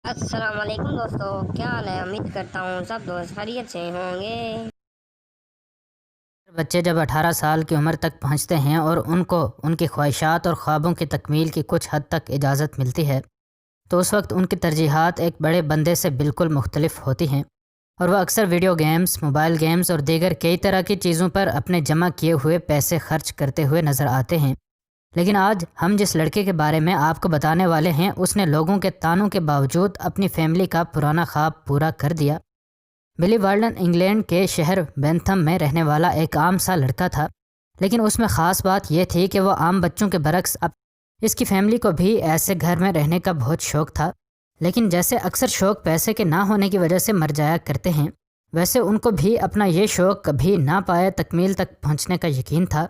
अस्सलाम वालेकुम दोस्तों, क्या हाल है। उम्मीद करता हूँ सब दोस्त खैरियत से होंगे। बच्चे जब 18 साल की उम्र तक पहुंचते हैं और उनको उनकी ख्वाहिशात और ख्वाबों की तकमील की कुछ हद तक इजाज़त मिलती है, तो उस वक्त उनकी तरजीहात एक बड़े बंदे से बिल्कुल मुख्तलिफ होती हैं और वह अक्सर वीडियो गेम्स, मोबाइल गेम्स और दीगर कई तरह की चीज़ों पर अपने जमा किए हुए पैसे खर्च करते हुए नज़र आते हैं। लेकिन आज हम जिस लड़के के बारे में आपको बताने वाले हैं, उसने लोगों के तानों के बावजूद अपनी फैमिली का पुराना ख्वाब पूरा कर दिया। बिली वार्डन इंग्लैंड के शहर बेंथम में रहने वाला एक आम सा लड़का था, लेकिन उसमें ख़ास बात यह थी कि वह आम बच्चों के बरक्स अब इसकी फैमिली को भी ऐसे घर में रहने का बहुत शौक़ था। लेकिन जैसे अक्सर शौक़ पैसे के ना होने की वजह से मर जाया करते हैं, वैसे उनको भी अपना ये शौक़ कभी ना पाए तकमील तक पहुँचने का यकीन था।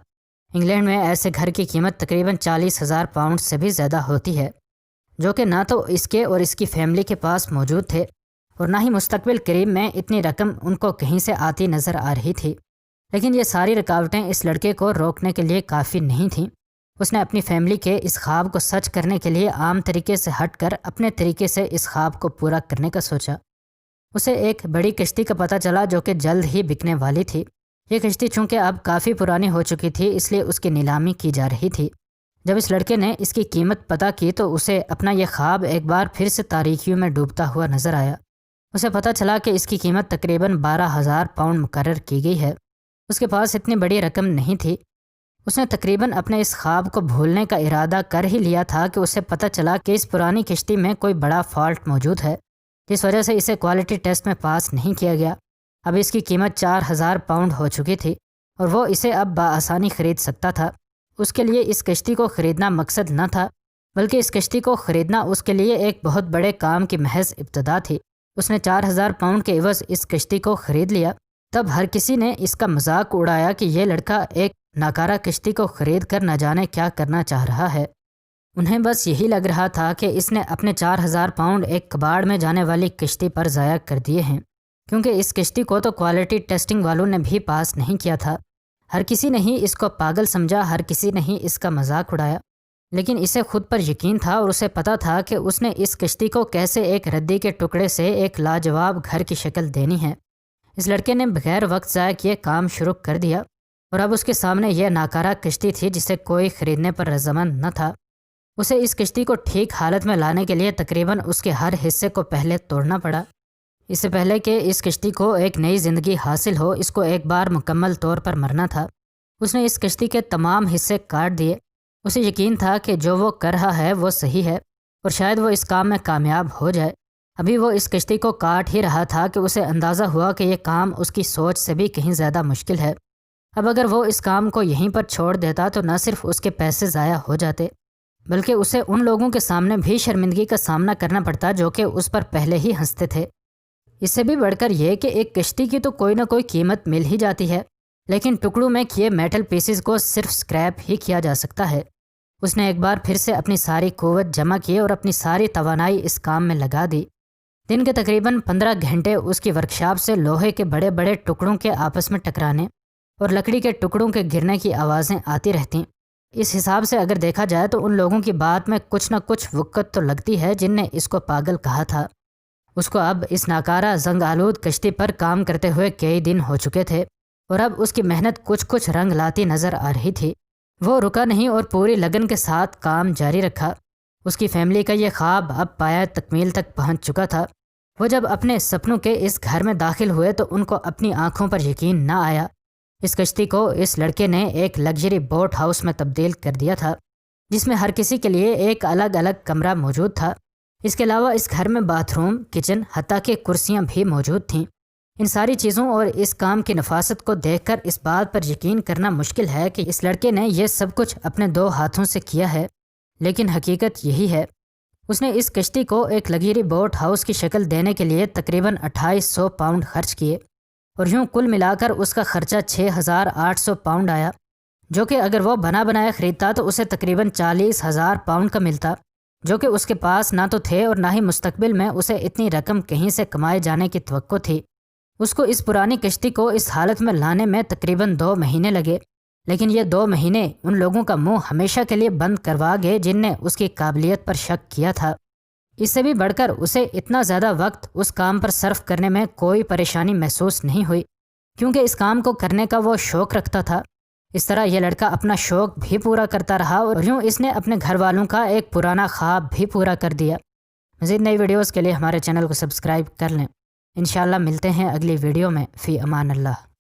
इंग्लैंड में ऐसे घर की कीमत तकरीबन 40,000 पाउंड से भी ज़्यादा होती है, जो कि ना तो इसके और इसकी फैमिली के पास मौजूद थे और ना ही मुस्तकबिल करीब में इतनी रकम उनको कहीं से आती नज़र आ रही थी। लेकिन ये सारी रुकावटें इस लड़के को रोकने के लिए काफ़ी नहीं थीं। उसने अपनी फैमिली के इस ख्वाब को सच करने के लिए आम तरीके से हटकर अपने तरीके से इस ख्वाब को पूरा करने का सोचा। उसे एक बड़ी कश्ती का पता चला जो कि जल्द ही बिकने वाली थी। ये कश्ती चूँकि अब काफ़ी पुरानी हो चुकी थी, इसलिए उसकी नीलामी की जा रही थी। जब इस लड़के ने इसकी कीमत पता की तो उसे अपना यह ख्वाब एक बार फिर से तारीकियों में डूबता हुआ नज़र आया। उसे पता चला कि इसकी कीमत तकरीबन 12,000 पाउंड मुकर्रर की गई है। उसके पास इतनी बड़ी रकम नहीं थी। उसने तकरीबन अपने इस ख्वाब को भूलने का इरादा कर ही लिया था कि उसे पता चला कि इस पुरानी किश्ती में कोई बड़ा फॉल्ट मौजूद है, जिस वजह से इसे क्वालिटी टेस्ट में पास नहीं किया गया। अब इसकी कीमत 4,000 पाउंड हो चुकी थी और वो इसे अब बआसानी ख़रीद सकता था। उसके लिए इस कश्ती को ख़रीदना मकसद न था, बल्कि इस कश्ती को ख़रीदना उसके लिए एक बहुत बड़े काम की महज इब्तदा थी। उसने 4,000 पाउंड के एवज़ इस कश्ती को ख़रीद लिया। तब हर किसी ने इसका मजाक उड़ाया कि यह लड़का एक नाकारा कश्ती को ख़रीद कर न जाने क्या करना चाह रहा है। उन्हें बस यही लग रहा था कि इसने अपने 4,000 पाउंड एक कबाड़ में जाने वाली कश्ती पर ज़ाया कर दिए हैं, क्योंकि इस कश्ती को तो क्वालिटी टेस्टिंग वालों ने भी पास नहीं किया था। हर किसी ने ही इसको पागल समझा, हर किसी ने ही इसका मजाक उड़ाया। लेकिन इसे खुद पर यकीन था और उसे पता था कि उसने इस कश्ती को कैसे एक रद्दी के टुकड़े से एक लाजवाब घर की शक्ल देनी है। इस लड़के ने बगैर वक्त ज़ाया किए काम शुरू कर दिया और अब उसके सामने यह नाकारा कश्ती थी जिसे कोई ख़रीदने पर रज़ामंद न था। उसे इस कश्ती को ठीक हालत में लाने के लिए तकरीबन उसके हर हिस्से को पहले तोड़ना पड़ा। इससे पहले कि इस कश्ती को एक नई ज़िंदगी हासिल हो, इसको एक बार मुकम्मल तौर पर मरना था। उसने इस कश्ती के तमाम हिस्से काट दिए। उसे यकीन था कि जो वो कर रहा है वो सही है और शायद वो इस काम में कामयाब हो जाए। अभी वो इस कश्ती को काट ही रहा था कि उसे अंदाज़ा हुआ कि यह काम उसकी सोच से भी कहीं ज़्यादा मुश्किल है। अब अगर वो इस काम को यहीं पर छोड़ देता तो न सिर्फ उसके पैसे ज़ाया हो जाते, बल्कि उसे उन लोगों के सामने भी शर्मिंदगी का सामना करना पड़ता जो कि उस पर पहले ही हंसते थे। इससे भी बढ़कर यह कि एक कश्ती की तो कोई ना कोई कीमत मिल ही जाती है, लेकिन टुकड़ों में किए मेटल पीसेस को सिर्फ स्क्रैप ही किया जा सकता है। उसने एक बार फिर से अपनी सारी क़ुव्वत जमा की और अपनी सारी तवानाई इस काम में लगा दी। दिन के तकरीबन 15 घंटे उसकी वर्कशॉप से लोहे के बड़े बड़े टुकड़ों के आपस में टकराने और लकड़ी के टुकड़ों के गिरने की आवाज़ें आती रहतीं। इस हिसाब से अगर देखा जाए तो उन लोगों की बात में कुछ न कुछ वक़्त तो लगती है जिनने इसको पागल कहा था। उसको अब इस नाकारा जंग आलूद कश्ती पर काम करते हुए कई दिन हो चुके थे और अब उसकी मेहनत कुछ कुछ रंग लाती नज़र आ रही थी। वो रुका नहीं और पूरी लगन के साथ काम जारी रखा। उसकी फैमिली का ये ख्वाब अब पाया तकमील तक पहुंच चुका था। वो जब अपने सपनों के इस घर में दाखिल हुए तो उनको अपनी आंखों पर यकीन न आया। इस कश्ती को इस लड़के ने एक लग्जरी बोट हाउस में तब्दील कर दिया था, जिसमें हर किसी के लिए एक अलग अलग कमरा मौजूद था। इसके अलावा इस घर में बाथरूम, किचन, हत्ता कि कुर्सियाँ भी मौजूद थीं। इन सारी चीज़ों और इस काम की नफासत को देखकर इस बात पर यकीन करना मुश्किल है कि इस लड़के ने यह सब कुछ अपने 2 हाथों से किया है, लेकिन हकीकत यही है। उसने इस कश्ती को एक लग्जरी बोट हाउस की शक्ल देने के लिए तकरीबन 2800 पाउंड खर्च किए और यूँ कुल मिलाकर उसका खर्चा 6,800 पाउंड आया, जो कि अगर वो बना बनाया ख़रीदता तो उसे तकरीबन 40,000 पाउंड का मिलता, जो कि उसके पास ना तो थे और ना ही मुस्तकबिल में उसे इतनी रकम कहीं से कमाए जाने की तवक्को थी। उसको इस पुरानी कश्ती को इस हालत में लाने में तकरीबन 2 महीने लगे, लेकिन ये 2 महीने उन लोगों का मुंह हमेशा के लिए बंद करवा गए जिनने उसकी काबिलियत पर शक किया था। اس سے بھی بڑھ کر اسے اتنا زیادہ وقت اس کام پر صرف کرنے میں کوئی پریشانی محسوس نہیں ہوئی، کیونکہ اس کام کو کرنے کا وہ شوق رکھتا تھا۔ اس طرح یہ لڑکا اپنا شوق بھی پورا کرتا رہا اور یوں اس نے اپنے گھر والوں کا ایک پرانا خواب بھی پورا کر دیا۔ مزید نئی ویڈیوز کے لیے ہمارے چینل کو سبسکرائب کر لیں۔ انشاءاللہ ملتے ہیں اگلی ویڈیو میں۔ فی امان اللہ۔